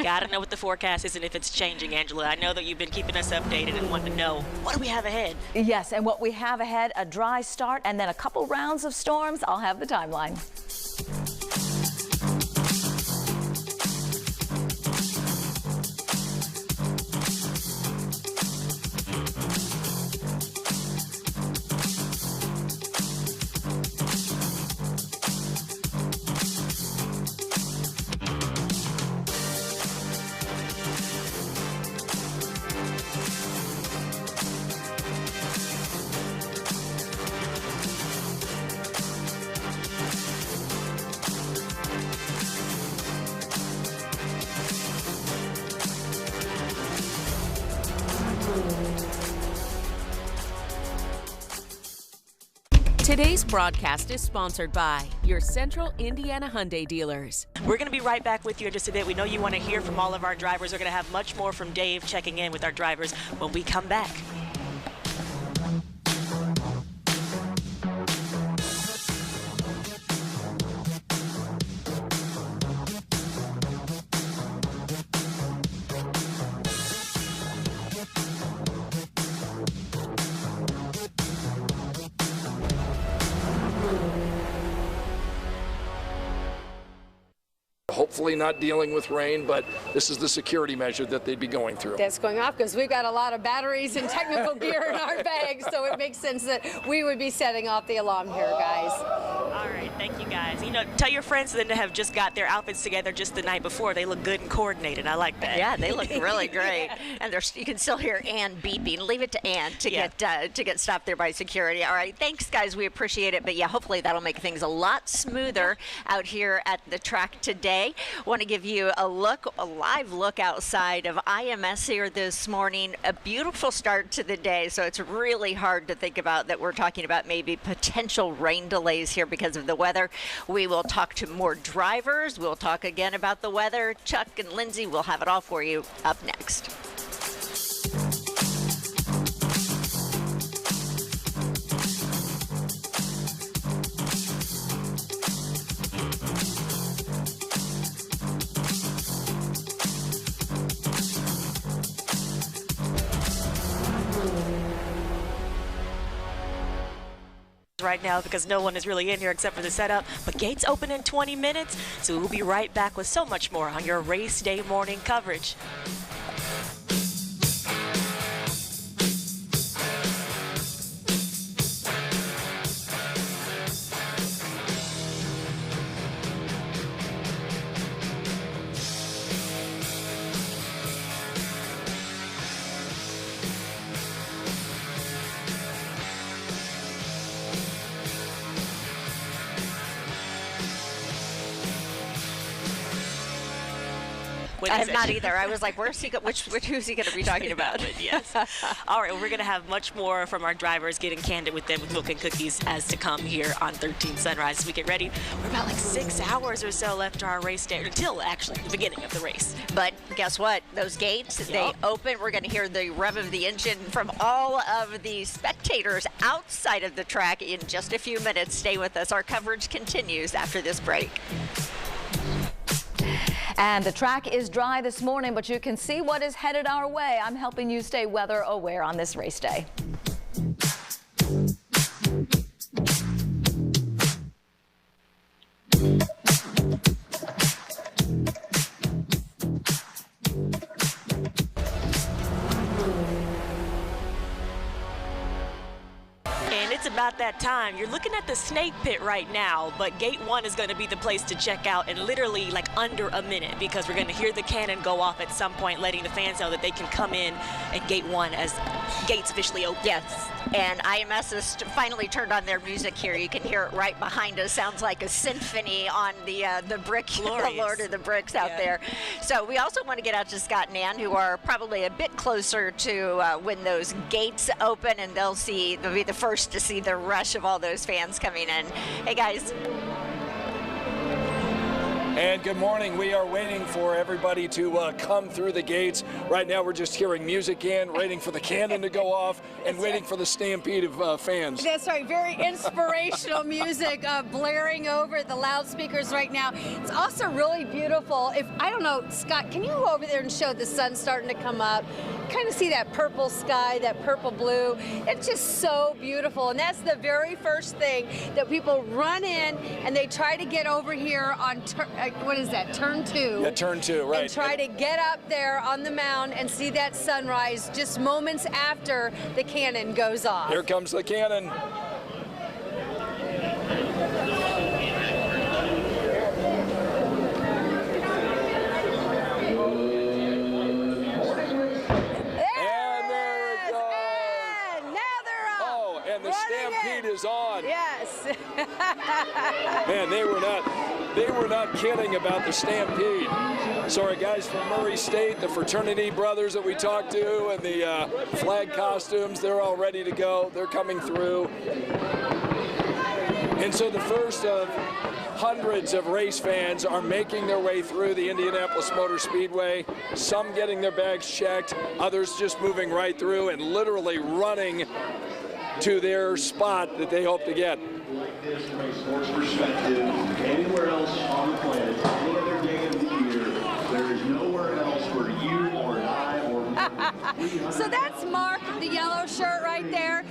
Got to know what the forecast is and if it's changing, Angela. I know that you've been keeping us updated and want to know, what do we have ahead? Yes, and what we have ahead, a dry start and then a couple rounds of storms. I'll have the timeline. Today's broadcast is sponsored by your Central Indiana Hyundai dealers. We're going to be right back with you in just a bit. We know you want to hear from all of our drivers. We're going to have much more from Dave checking in with our drivers when we come back. Hopefully not dealing with rain, but this is the security measure that they'd be going through. That's going off because we've got a lot of batteries and technical gear in our bags, so it makes sense that we would be setting off the alarm here, guys. All right, thank you guys. You know, tell your friends then to have just got their outfits together just the night before. They look good and coordinated. I like that. Yeah, they look really great. And you can still hear Ann beeping. Leave it to Ann to get stopped there by security. All right, thanks, guys. We appreciate it. But yeah, hopefully that'll make things a lot smoother out here at the track today. Want to give you a live look outside of IMS here this morning. A beautiful start to the day, so it's really hard to think about that we're talking about maybe potential rain delays here because of the weather. We will talk to more drivers. We'll talk again about the weather. Chuck and Lindsay will have it all for you up next. Right now because no one is really in here except for the setup, but gates open in 20 minutes, so we'll be right back with so much more on your race day morning coverage. I have not either. I was like, who's he going to be talking about? Yes. All right, well, we're going to have much more from our drivers, getting candid with them with milk and cookies as to come here on 13 Sunrise. As we get ready, we're about like 6 hours or so left to our race day, until actually the beginning of the race. But guess what? Those gates, they open. We're going to hear the rev of the engine from all of the spectators outside of the track in just a few minutes. Stay with us. Our coverage continues after this break. And the track is dry this morning, but you can see what is headed our way. I'm helping you stay weather aware on this race day. And it's about that time. You're looking at the snake pit right now, but gate 1 is going to be the place to check out in literally like under a minute, because we're going to hear the cannon go off at some point, letting the fans know that they can come in at gate 1 as gates officially open. Yes, and IMS has finally turned on their music here. You can hear it right behind us. Sounds like a symphony on the brick, the Lord of the Bricks out there. So we also want to get out to Scott and Ann, who are probably a bit closer to when those gates open, and they'll be the first to see the rush of all those fans coming in. Hey guys. And good morning. We are waiting for everybody to come through the gates. Right now we're just hearing music in, waiting for the cannon to go off, and waiting for the stampede of fans. That's right, very inspirational music blaring over the loudspeakers right now. It's also really beautiful. I don't know, Scott, can you go over there and show the sun starting to come up? Kind of see that purple sky, that purple blue. It's just so beautiful, and that's the very first thing that people run in and they try to get over here on, what is that, turn 2? Yeah, turn 2, right. And try to get up there on the mound and see that sunrise just moments after the cannon goes off. Here comes the cannon. Stampede is on. Yes. Man, they were not kidding about the stampede. So our guys from Murray State, the fraternity brothers that we talked to, and the flag costumes, they're all ready to go. They're coming through. And so the first of hundreds of race fans are making their way through the Indianapolis Motor Speedway, some getting their bags checked, others just moving right through and literally running to their spot that they hope to get. From a sports perspective, anywhere else on the planet, any other day of the year, there is nowhere else where you or I or So that's Mark, the yellow shirt right there,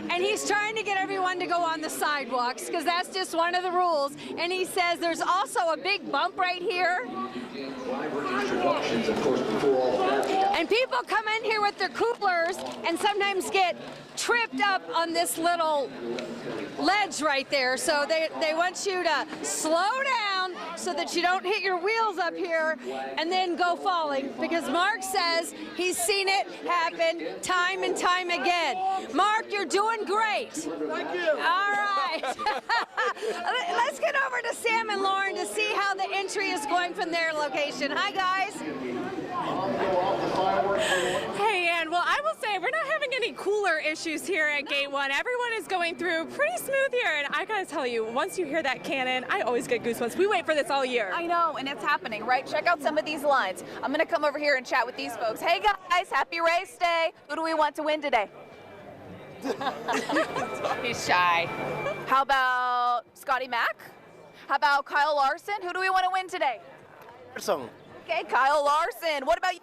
and he's trying to get everyone to go on the sidewalks because that's just one of the rules. And he says there's also a big bump right here. And people come in here with their coolers and sometimes get tripped up on this little ledge right there. So they want you to slow down so that you don't hit your wheels up here and then go falling, because Mark says he's seen it happen time and time again. Mark, you're doing great. Thank you. All right. Let's get over to Sam and Lauren to see how the entry is going from their location. Hi, guys. Hey, Ann. Well, I will say we're not having any cooler issues here at Gate 1. Everyone is going through pretty smooth here, and I gotta tell you, once you hear that cannon, I always get goosebumps. We wait for this all year. I know, and it's happening, right? Check out some of these lines. I'm gonna come over here and chat with these folks. Hey guys, happy race day. Who do we want to win today? He's shy. How about Scotty Mack? How about Kyle Larson? Who do we want to win today? Okay, Kyle Larson. What about you?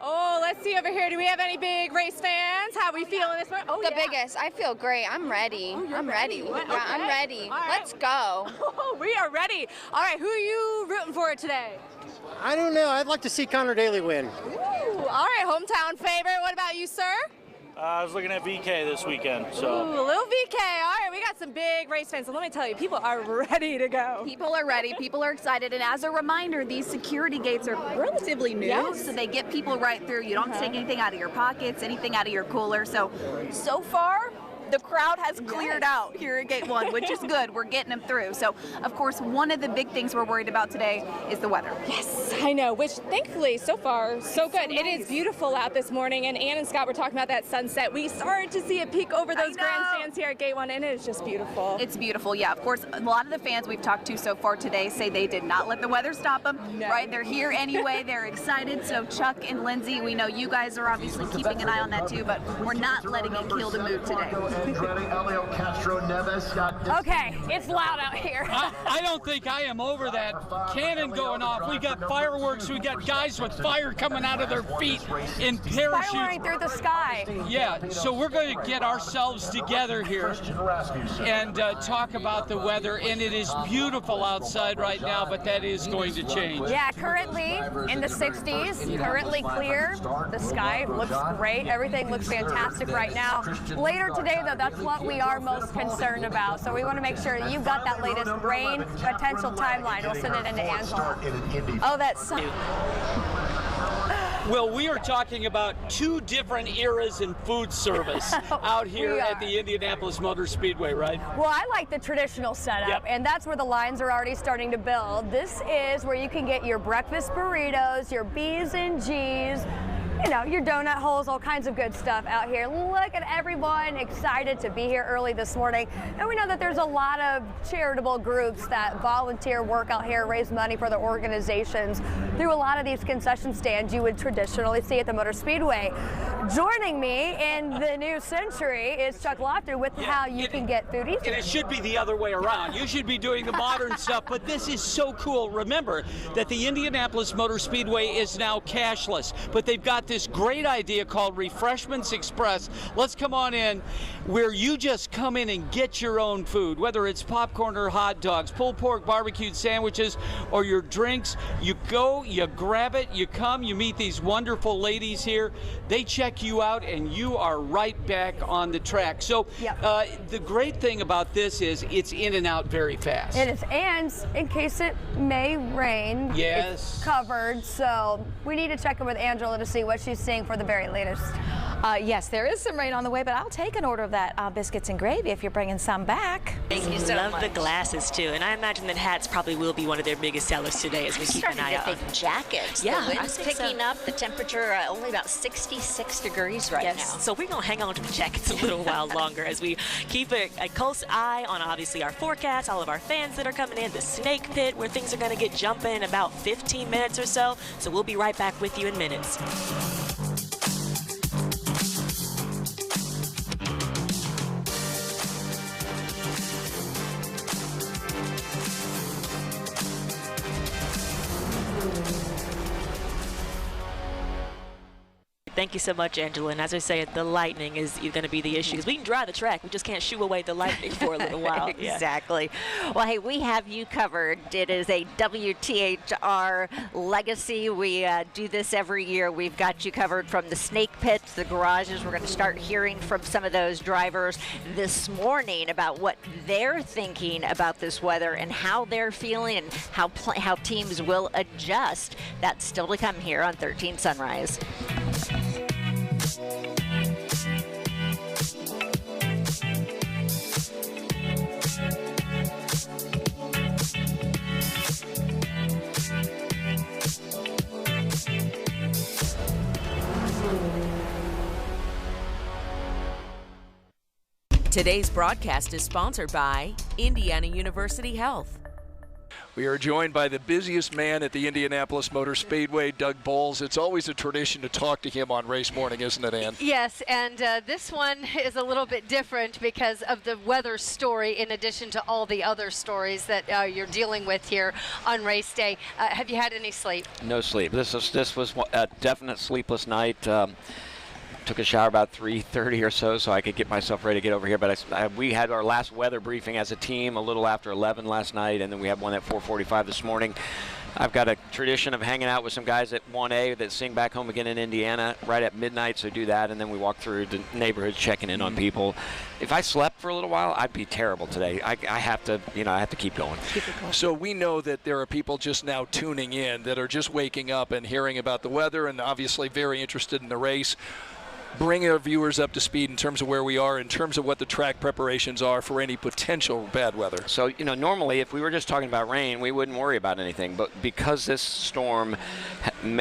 Oh, let's see over here. Do we have any big race fans? How we feeling this morning? Oh, the biggest. I feel great. I'm ready. I'm ready. What? Yeah, Okay. I'm ready. All right. Let's go. Oh, we are ready. All right, who are you rooting for today? I don't know. I'd like to see Connor Daly win. Ooh, all right, hometown favorite. What about you, sir? I was looking at VK this weekend, so. Ooh, little VK. All right, we got some big race fans. So let me tell you, people are ready to go. People are ready. People are excited. And as a reminder, these security gates are relatively new. Yes. So they get people right through. You don't have to take anything out of your pockets, anything out of your cooler. So far, the crowd has cleared out here at Gate 1, which is good. We're getting them through. So, of course, one of the big things we're worried about today is the weather. Yes, I know, which thankfully so far so good. It is beautiful out this morning, and Ann and Scott were talking about that sunset. We started to see it peek over those grandstands here at Gate 1, and it is just beautiful. It's beautiful, yeah. Of course, a lot of the fans we've talked to so far today say they did not let the weather stop them, right? They're here anyway. They're excited. So Chuck and Lindsay, we know you guys are obviously keeping an eye on that too, but we're not letting it kill the mood today. Okay, it's loud out here. I don't think I am over that cannon going off. We got fireworks. We got guys with fire coming out of their feet in parachutes. Firing through the sky. Yeah, so we're going to get ourselves together here and talk about the weather. And it is beautiful outside right now, but that is going to change. Yeah, currently in the 60s, currently clear. The sky looks great. Everything looks fantastic right now. Later today, though, that's what we are most concerned about. So we want to make sure that you've got that latest rain potential timeline. We'll send it into Angela. Oh, that's so. Well, we are talking about two different eras in food service out here at the Indianapolis Motor Speedway, right? Well, I like the traditional setup, and that's where the lines are already starting to build. This is where you can get your breakfast burritos, your B's and G's, you know, your donut holes, all kinds of good stuff out here. Look at everyone excited to be here early this morning. And we know that there's a lot of charitable groups that volunteer work out here, raise money for their organizations through a lot of these concession stands you would traditionally see at the Motor Speedway. Joining me in the new century is Chuck Lofton with how you can get food easy. And it should be the other way around. You should be doing the modern stuff, but this is so cool. Remember that the Indianapolis Motor Speedway is now cashless, but they've got this great idea called Refreshments Express. Let's come on in, where you just come in and get your own food, whether it's popcorn or hot dogs, pulled pork barbecued sandwiches, or your drinks. You go, you grab it, you come, you meet these wonderful ladies here. They check you out, and you are right back on the track. So the great thing about this is it's in and out very fast. It is, and in case it may rain, it's covered, so we need to check in with Angela to see what she's seeing for the very latest. Yes, there is some rain on the way, but I'll take an order of that biscuits and gravy if you're bringing some back. Thank you so much. Love the glasses too, and I imagine that hats probably will be one of their biggest sellers today as we keep an eye on. Jackets. Yeah, the wind's picking up. The temperature only about 66 degrees right now. So we're gonna hang on to the jackets a little while longer as we keep a close eye on obviously our forecast, all of our fans that are coming in, the snake pit where things are gonna get jumping in about 15 minutes or so. So we'll be right back with you in minutes. Thank you so much, Angela. And as I say, the lightning is going to be the issue. We can dry the track. We just can't shoo away the lightning for a little while. Exactly. Well, hey, we have you covered. It is a WTHR legacy. We do this every year. We've got you covered from the snake pits, the garages. We're going to start hearing from some of those drivers this morning about what they're thinking about this weather and how they're feeling and how teams will adjust. That's still to come here on 13 Sunrise. Today's broadcast is sponsored by Indiana University Health. We are joined by the busiest man at the Indianapolis Motor Speedway, Doug Bowles. It's always a tradition to talk to him on race morning, isn't it, Ann? Yes, and this one is a little bit different because of the weather story in addition to all the other stories that you're dealing with here on race day. Have you had any sleep? No sleep. This was a definite sleepless night. Took a shower about 3:30 or so I could get myself ready to get over here. But we had our last weather briefing as a team a little after 11 last night, and then we had one at 4:45 this morning. I've got a tradition of hanging out with some guys at 1A that sing back home again in Indiana right at midnight, so do that, and then we walk through the neighborhoods checking in on people. If I slept for a little while, I'd be terrible today. I have to keep going. So we know that there are people just now tuning in that are just waking up and hearing about the weather and obviously very interested in the race. Bring our viewers up to speed in terms of where we are, in terms of what the track preparations are for any potential bad weather. So, normally if we were just talking about rain, we wouldn't worry about anything. But because this storm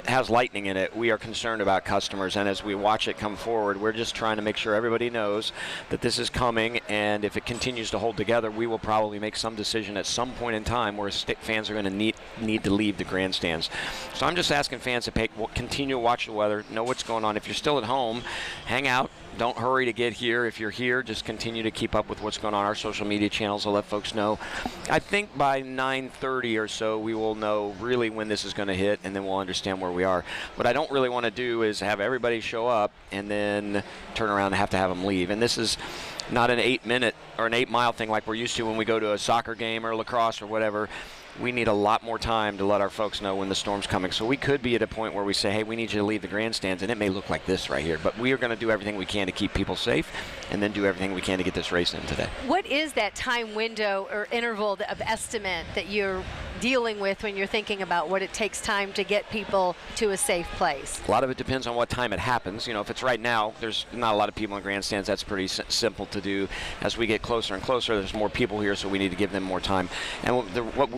has lightning in it, we are concerned about customers. And as we watch it come forward, we're just trying to make sure everybody knows that this is coming. And if it continues to hold together, we will probably make some decision at some point in time where fans are going to need to leave the grandstands. So I'm just asking fans to continue to watch the weather, know what's going on. If you're still at home, hang out. Don't hurry to get here. If you're here, just continue to keep up with what's going on. Our social media channels will let folks know. I think by 9:30 or so, we will know really when this is going to hit, and then we'll understand where we are. What I don't really want to do is have everybody show up and then turn around and have to have them leave. And this is not an 8-minute or an 8-mile thing like we're used to when we go to a soccer game or lacrosse or whatever. We need a lot more time to let our folks know when the storm's coming. So we could be at a point where we say, hey, we need you to leave the grandstands, and it may look like this right here. But we are going to do everything we can to keep people safe and then do everything we can to get this race in today. What is that time window or interval of estimate that you're dealing with when you're thinking about what it takes time to get people to a safe place? A lot of it depends on what time it happens. You know, if it's right now, there's not a lot of people in grandstands. That's pretty simple to do. As we get closer and closer, there's more people here, so we need to give them more time. And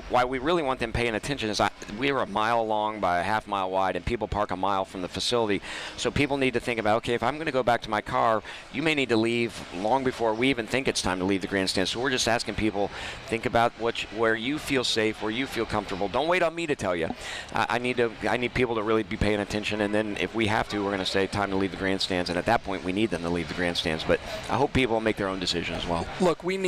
why we really want them paying attention is we are a mile long by a half mile wide, and people park a mile from the facility. So people need to think about, okay, if I'm going to go back to my car, you may need to leave long before we even think it's time to leave the grandstand. So we're just asking people, think about where you feel safe, where you feel comfortable. Don't wait on me to tell you. I need people to really be paying attention, and then if we have to, we're going to say time to leave the grandstands, and at that point we need them to leave the grandstands. But I hope people make their own decision as well. Look, we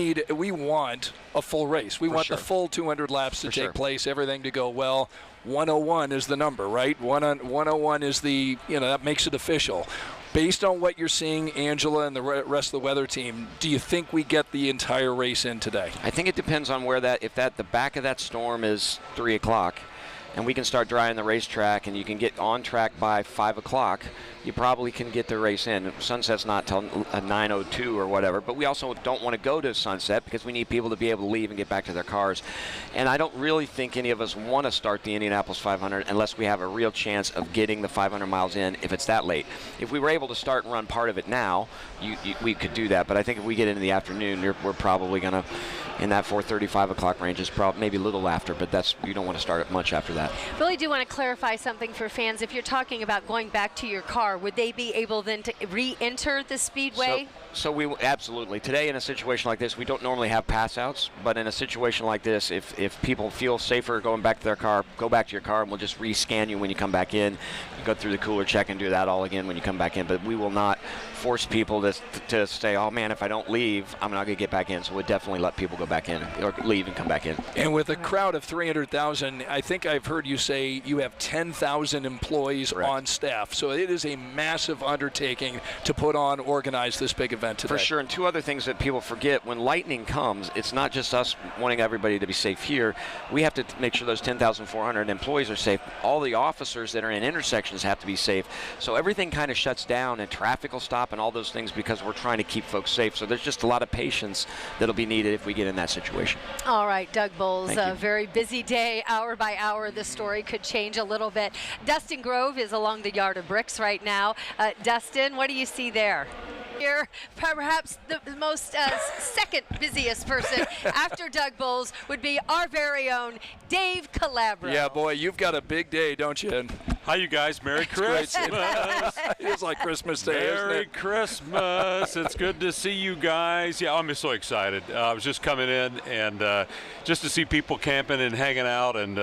want a full race. We want the full 200 laps to take place, everything to go well. 101 is the number, right? 101 is the, that makes it official. Based on what you're seeing, Angela and the rest of the weather team, do you think we get the entire race in today? I think it depends on where the back of that storm is 3 o'clock, and we can start drying the racetrack, and you can get on track by 5 o'clock, you probably can get the race in. Sunset's not till 9:02 or whatever, but we also don't want to go to sunset because we need people to be able to leave and get back to their cars. And I don't really think any of us want to start the Indianapolis 500 unless we have a real chance of getting the 500 miles in if it's that late. If we were able to start and run part of it now, we could do that. But I think if we get into the afternoon, we're probably going to, in that 4:30, 5 o'clock range, is probably maybe a little after, but you don't want to start it much after that. Really do want to clarify something for fans. If you're talking about going back to your car, would they be able then to re-enter the speedway? So we absolutely. Today in a situation like this, we don't normally have pass outs, but in a situation like this, if people feel safer going back to their car, go back to your car and we'll just re-scan you when you come back in. You go through the cooler check and do that all again when you come back in, but we will not force people to say, oh man, if I don't leave, I'm not going to get back in. So we'll definitely let people go back in or leave and come back in. And with a crowd of 300,000, I think I've heard you say you have 10,000 employees on staff. So it is a massive undertaking to organize this big event today. For sure, and two other things that people forget. When lightning comes, it's not just us wanting everybody to be safe here. We have to make sure those 10,400 employees are safe. All the officers that are in intersections have to be safe. So everything kind of shuts down and traffic will stop and all those things because we're trying to keep folks safe. So there's just a lot of patience that'll be needed if we get in that situation. All right, Doug Bowles, a very busy day, hour by hour. The story could change a little bit. Dustin Grove is along the Yard of Bricks right now. Dustin, what do you see there? Here, perhaps the most second busiest person after Doug Bowles would be our very own Dave Calabro. Yeah, boy, you've got a big day, don't you? Hi, you guys. Merry Christmas. It's like Christmas Day, isn't it? Merry Christmas. It's good to see you guys. Yeah, I'm just so excited. I was just coming in and just to see people camping and hanging out and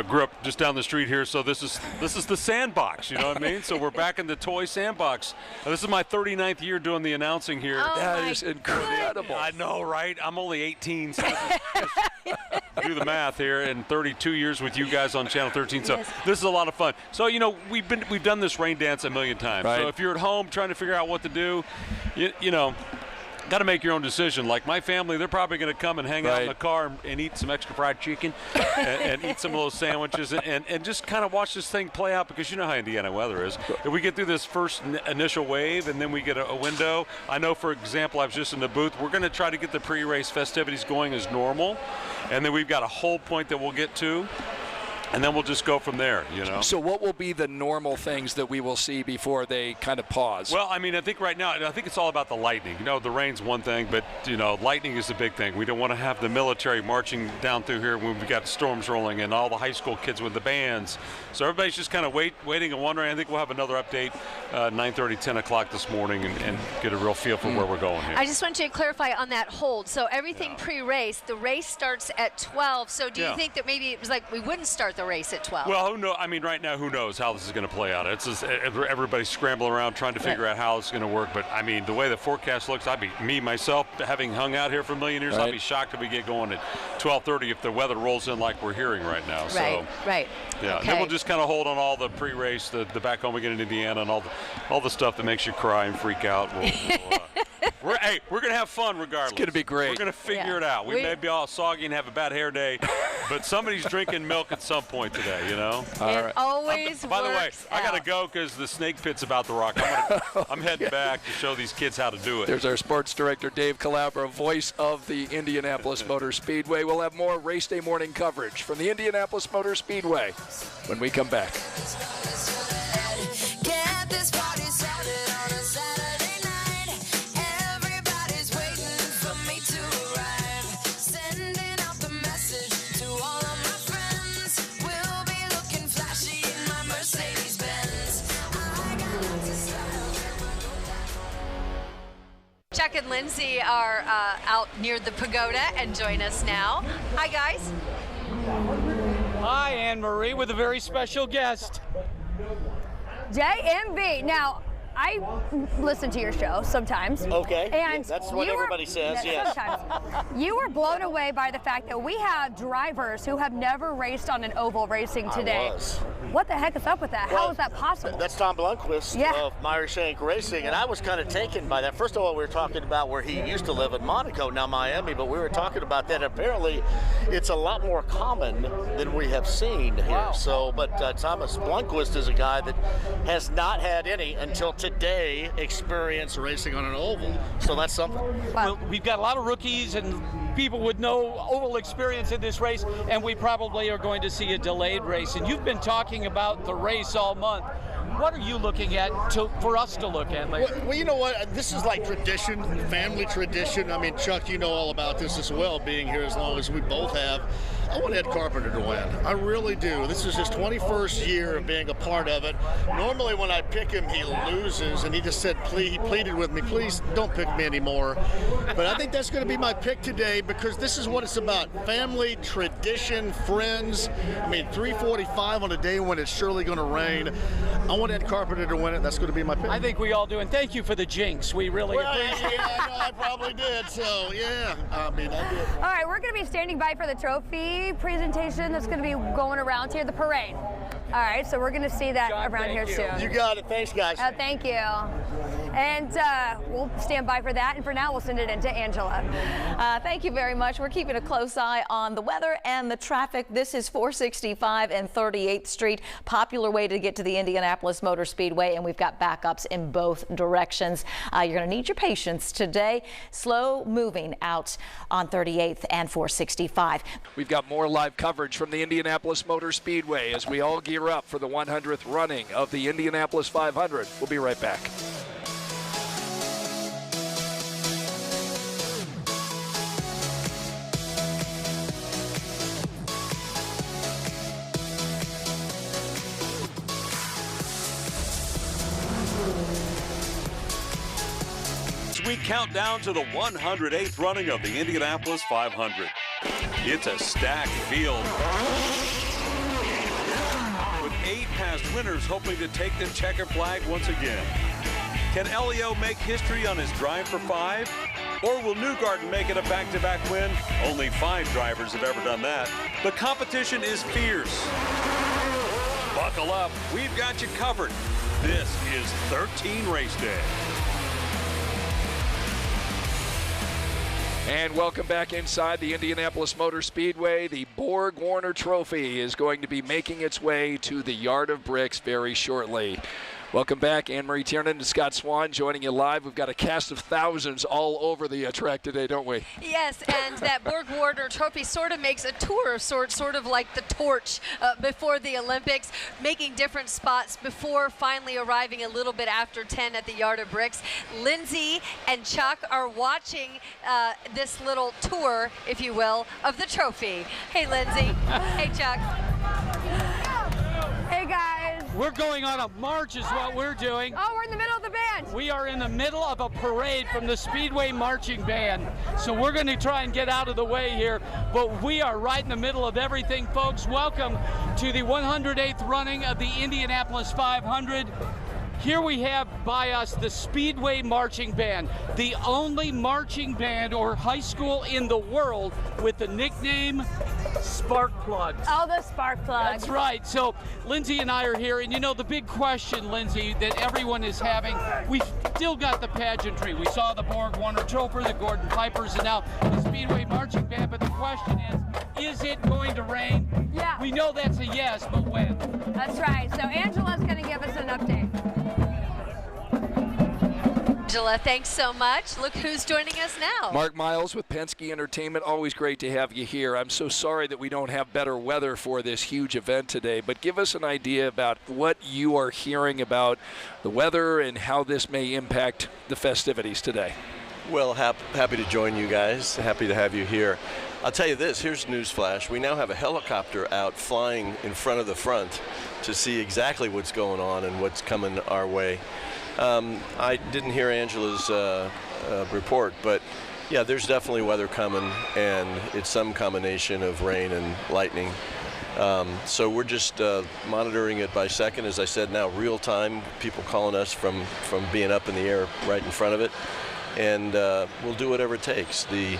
grew up just down the street here, so this is the sandbox, you know what I mean? So we're back in the toy sandbox. Now, this is my 39th year doing the announcing here. Oh, that is incredible. I know, right? I'm only 18, so just do the math here, and 32 years with you guys on Channel 13, so this is a lot of fun. So, we've done this rain dance a million times. Right. So if you're at home trying to figure out what to do, you know, got to make your own decision. Like my family, they're probably going to come and hang out in the car and eat some extra fried chicken and eat some of those sandwiches and just kind of watch this thing play out, because you know how Indiana weather is. If we get through this first initial wave and then we get a window, I know, for example, I was just in the booth, we're going to try to get the pre-race festivities going as normal, and then we've got a whole point that we'll get to. And then we'll just go from there, you know. So what will be the normal things that we will see before they kind of pause? Well, I mean, I think right now, I think it's all about the lightning. You know, the rain's one thing, but, lightning is the big thing. We don't want to have the military marching down through here when we've got storms rolling and all the high school kids with the bands. So everybody's just kind of waiting and wondering. I think we'll have another update 9:30, 10 o'clock this morning and get a real feel for where we're going here. I just want you to clarify on that hold. So everything pre-race, the race starts at 12. So do you think that maybe it was like we wouldn't start the race at 12? Well, who knows? I mean, right now, who knows how this is going to play out? It's just everybody's scrambling around trying to figure out how it's going to work. But I mean, the way the forecast looks, myself, having hung out here for a million years, I'd be shocked if we get going at 12:30 if the weather rolls in like we're hearing right now. Right. Yeah. Okay. Then we'll just kind of hold on all the pre-race, the back home again in Indiana, and all the stuff that makes you cry and freak out. We're going to have fun regardless. It's going to be great. We're going to figure it out. We may be all soggy and have a bad hair day, but somebody's drinking milk at some point today, you know? It always By the way, works I got to out. go because the snake pit's about to rock. I'm heading back to show these kids how to do it. There's our sports director, Dave Calabro, voice of the Indianapolis Motor Speedway. We'll have more race day morning coverage from the Indianapolis Motor Speedway when we come back. Get this party started on a Saturday night. Everybody's waiting for me to arrive. Sending out the message to all of my friends. We'll be looking flashy in my Mercedes Benz. I got lots of style. Chuck and Lindsay are out near the pagoda and join us now. Hi, guys. Hi, Anne-Marie, with a very special guest. JMB. Now, I listen to your show sometimes. Okay. And that's what everybody says, yes. Sometimes. You were blown away by the fact that we have drivers who have never raced on an oval racing today. I was. What the heck is up with that? How is that possible? That's Tom Blomqvist of Meyer Shank Racing, and I was kind of taken by that. First of all, we were talking about where he used to live in Monaco, now Miami, but we were talking about that. Apparently, it's a lot more common than we have seen here. Wow. So, but Thomas Blomqvist is a guy that has not had any until today experience racing on an oval. So that's something. Well, we've got a lot of rookies and people with no oval experience in this race, and we probably are going to see a delayed race. And you've been talking about the race all month. What are you looking at for us to look at later? Well, you know what? This is like tradition, family tradition. I mean, Chuck, you know all about this as well, being here as long as we both have. I want Ed Carpenter to win. I really do. This is his 21st year of being a part of it. Normally when I pick him, he loses, and he just said, he pleaded with me, please don't pick me anymore. But I think that's going to be my pick today because this is what it's about. Family, tradition, friends. I mean, 345 on a day when it's surely going to rain. I want Ed Carpenter to win it. That's going to be my pick. I think we all do, and thank you for the jinx. We really appreciate it. Yeah, I know, I probably did. So, yeah, I mean, I did. All right, we're going to be standing by for the trophy presentation that's going to be going around here, the parade. All right, so we're going to see that around here soon. You got it. Thanks, guys. Thank you. And we'll stand by for that. And for now, we'll send it in to Angela. Thank you very much. We're keeping a close eye on the weather and the traffic. This is 465 and 38th Street, popular way to get to the Indianapolis Motor Speedway, and we've got backups in both directions. You're going to need your patience today. Slow moving out on 38th and 465. We've got more live coverage from the Indianapolis Motor Speedway as we all gear up for the 100th running of the Indianapolis 500. We'll be right back. We count down to the 108th running of the Indianapolis 500. It's a stacked field with 8 past winners hoping to take the checker flag once again. Can Elio make history on his drive for 5? Or will Newgarden make it a back-to-back win? Only 5 drivers have ever done that. The competition is fierce. Buckle up, we've got you covered. This is 13 Race Day. And welcome back inside the Indianapolis Motor Speedway. The Borg Warner Trophy is going to be making its way to the Yard of Bricks very shortly. Welcome back, Anne-Marie Tiernan and Scott Swan joining you live. We've got a cast of thousands all over the track today, don't we? Yes, and that Borg Warner Trophy sort of makes a tour, sort of like the torch before the Olympics, making different spots before finally arriving a little bit after 10 at the Yard of Bricks. Lindsay and Chuck are watching this little tour, if you will, of the trophy. Hey, Lindsay. Hey, Chuck. Hey, guys. We're going on a march is what we're doing. Oh, we're in the middle of the band. We are in the middle of a parade from the Speedway Marching Band. So we're going to try and get out of the way here, but we are right in the middle of everything, folks. Welcome to the 108th running of the Indianapolis 500. Here we have by us the Speedway Marching Band, the only marching band or high school in the world with the nickname Spark Plugs. Oh, the Spark Plugs. That's right. So Lindsay and I are here, and you know the big question, Lindsay, that everyone is having, we've still got the pageantry. We saw the Borg Warner Trophy, the Gordon Pipers, and now the Speedway Marching Band, but the question is, Is it going to rain? Yeah. We know that's a yes, but when? That's right. So Angela's going to give us an update. Angela, thanks so much. Look who's joining us now. Mark Miles with Penske Entertainment. Always great to have you here. I'm so sorry that we don't have better weather for this huge event today, but give us an idea about what you are hearing about the weather and how this may impact the festivities today. Well, happy to join you guys. Happy to have you here. I'll tell you this, here's newsflash. We now have a helicopter out flying in front of the front to see exactly what's going on and what's coming our way. I didn't hear Angela's report, but yeah, there's definitely weather coming, and it's some combination of rain and lightning. So we're just monitoring it by second. As I said, now real time, people calling us from being up in the air right in front of it, and we'll do whatever it takes. The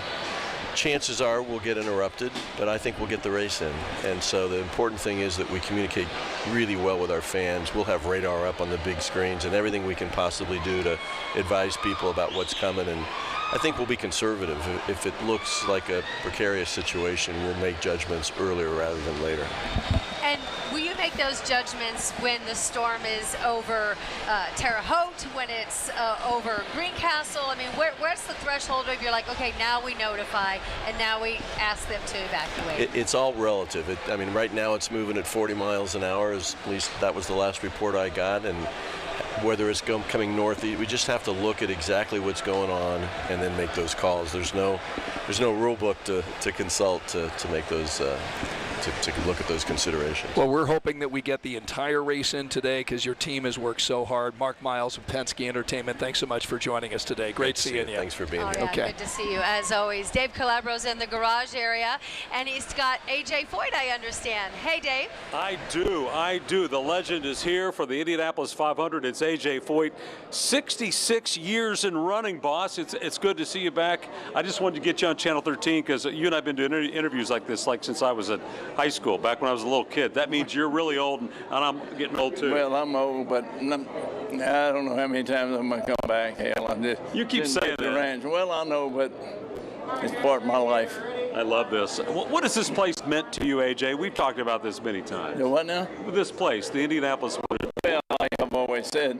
chances are we'll get interrupted, but I think we'll get the race in. And so the important thing is that we communicate really well with our fans. We'll have radar up on the big screens and everything we can possibly do to advise people about what's coming. And I think we'll be conservative. If it looks like a precarious situation, we'll make judgments earlier rather than later. And will you make those judgments when the storm is over Terre Haute, when it's over Greencastle? I mean, where's the threshold of you're like, okay, now we notify and now we ask them to evacuate? It's all relative. I mean, right now it's moving at 40 miles an hour, at least that was the last report I got. And whether it's coming northeast, we just have to look at exactly what's going on and then make those calls. There's no rule book to consult to make those to look at those considerations. Well, we're hoping that we get the entire race in today because your team has worked so hard. Mark Miles of Penske Entertainment, thanks so much for joining us today. Great seeing you. Thanks for being here. Yeah, okay. Good to see you, as always. Dave Calabro's in the garage area, and he's got A.J. Foyt, I understand. Hey, Dave. I do. The legend is here for the Indianapolis 500. It's A.J. Foyt, 66 years in running, boss. It's good to see you back. I just wanted to get you on Channel 13 because you and I have been doing interviews like this since I was at high school, back when I was a little kid. That means you're really old, and I'm getting old too. Well, I'm old, but I don't know how many times I'm going to come back. Hell, I just you keep saying the ranch. Well, I know, but it's part of my life. I love this. What has this place meant to you, AJ? We've talked about this many times. The what now? This place, the Indianapolis. Well, like I've always said,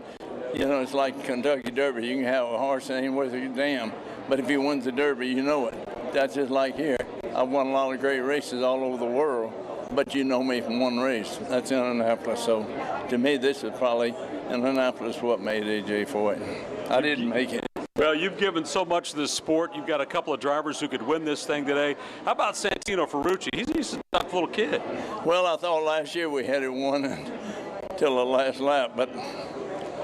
you know, it's like Kentucky Derby. You can have a horse that ain't worth a damn, but if he wins the Derby, you know it. That's just like here. I've won a lot of great races all over the world, but you know me from one race. That's Indianapolis. So to me, this is probably Indianapolis what made A.J. Foyt. I didn't make it. Well, you've given so much to this sport. You've got a couple of drivers who could win this thing today. How about Santino Ferrucci? He's a tough little kid. Well, I thought last year we had it won until the last lap, but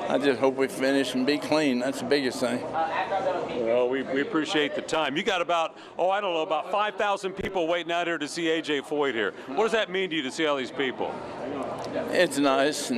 I just hope we finish and be clean. That's the biggest thing. Well, we appreciate the time. You got about 5,000 people waiting out here to see A.J. Foyt here. What does that mean to you to see all these people? It's nice.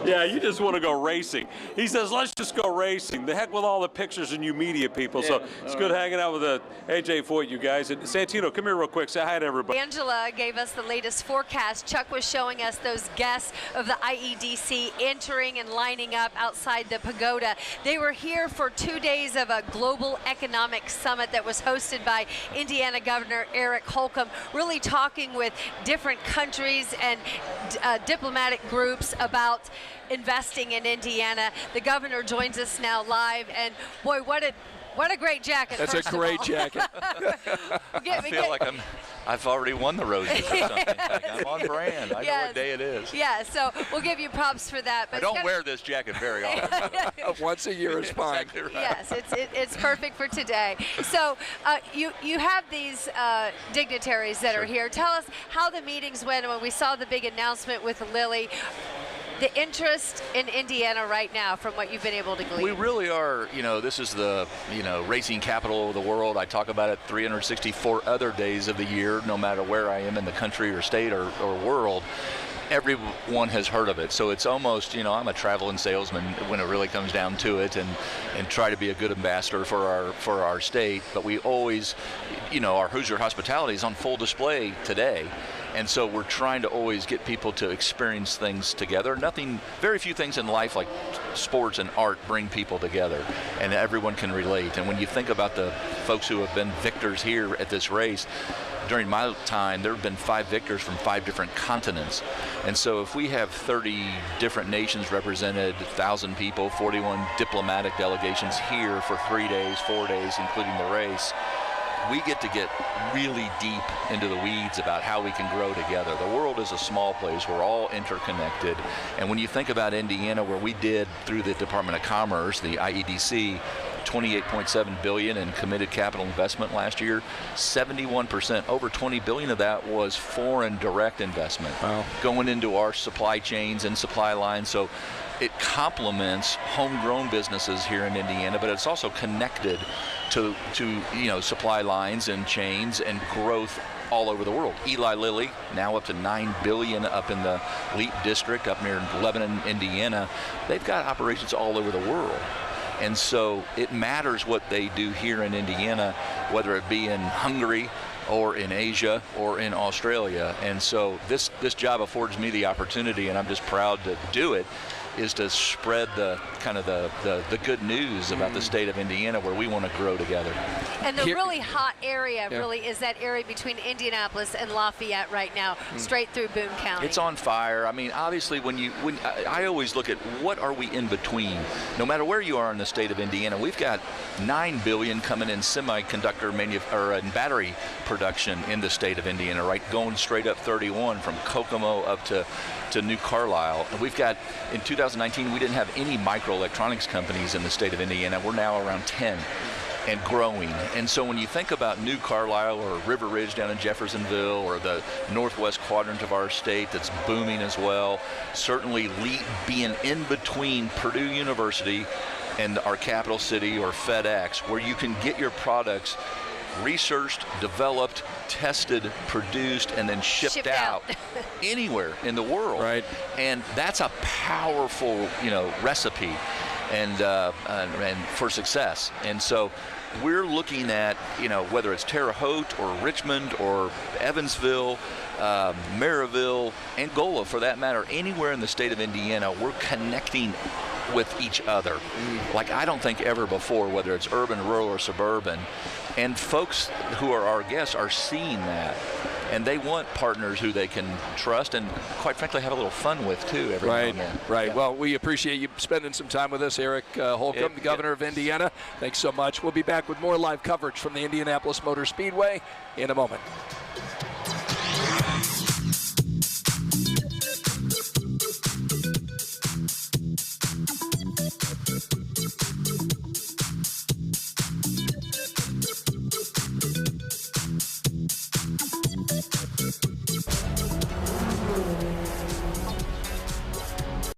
Yeah, you just want to go racing. He says, let's just go racing. The heck with all the pictures and you media people. So it's good hanging out with A.J. Foyt, you guys. And Santino, come here real quick. Say hi to everybody. Angela gave us the latest forecast. Chuck was showing us those guests of the IEDC entering and lining up outside the pagoda. They were here for 2 days of a global economic summit that was hosted by Indiana Governor Eric Holcomb, really talking with different countries and diplomatic groups about investing in Indiana. The governor joins us now live, and boy, what a great jacket. That's a great jacket. I feel like I've already won the roses or something. Like I'm on brand. I know what day it is. Yeah, so we'll give you props for that. But I don't wear this jacket very often. Once a year is fine. Exactly right. Yes, it's perfect for today. So you have these dignitaries that are here. Tell us how the meetings went when we saw the big announcement with Lily. The interest in Indiana right now from what you've been able to glean. We really are, this is the, racing capital of the world. I talk about it 364 other days of the year, no matter where I am in the country or state or world. Everyone has heard of it. So it's almost, I'm a traveling salesman when it really comes down to it and try to be a good ambassador for our state. But we always, our Hoosier hospitality is on full display today. And so we're trying to always get people to experience things together. Very few things in life like sports and art bring people together, and everyone can relate. And when you think about the folks who have been victors here at this race, during my time, there have been 5 victors from 5 different continents. And so if we have 30 different nations represented, 1,000 people, 41 diplomatic delegations here for 3 days, 4 days, including the race, we get to get really deep into the weeds about how we can grow together. The world is a small place. We're all interconnected. And when you think about Indiana, where we did, through the Department of Commerce, the IEDC, $28.7 billion in committed capital investment last year, 71%, over $20 billion of that was foreign direct investment going into our supply chains and supply lines. So it complements homegrown businesses here in Indiana, but it's also connected to supply lines and chains and growth all over the world. Eli Lilly, now up to $9 billion up in the Leap District up near Lebanon, Indiana. They've got operations all over the world. And so it matters what they do here in Indiana, whether it be in Hungary or in Asia or in Australia. And so this job affords me the opportunity, and I'm just proud to do it, is to spread the good news about the state of Indiana, where we want to grow together. And the really hot area really is that area between Indianapolis and Lafayette right now, straight through Boone County. It's on fire. I mean, obviously, I always look at what are we in between. No matter where you are in the state of Indiana, we've got $9 billion coming in semiconductor and battery production in the state of Indiana, right? Going straight up 31 from Kokomo up to New Carlisle. And we've got, in 2019, we didn't have any microelectronics companies in the state of Indiana. We're now around 10 and growing. And so when you think about New Carlisle or River Ridge down in Jeffersonville or the northwest quadrant of our state that's booming as well, certainly being in between Purdue University and our capital city or FedEx, where you can get your products researched, developed, tested, produced, and then shipped out anywhere in the world. Right. And that's a powerful, recipe and for success. And so we're looking at, whether it's Terre Haute or Richmond or Evansville, Maryville, Angola for that matter, anywhere in the state of Indiana, we're connecting with each other like I don't think ever before, whether it's urban, rural, or suburban. And folks who are our guests are seeing that. And they want partners who they can trust and, quite frankly, have a little fun with, too, every now and then. Right. Yeah. Well, we appreciate you spending some time with us, Eric Holcomb, the governor of Indiana. Thanks so much. We'll be back with more live coverage from the Indianapolis Motor Speedway in a moment.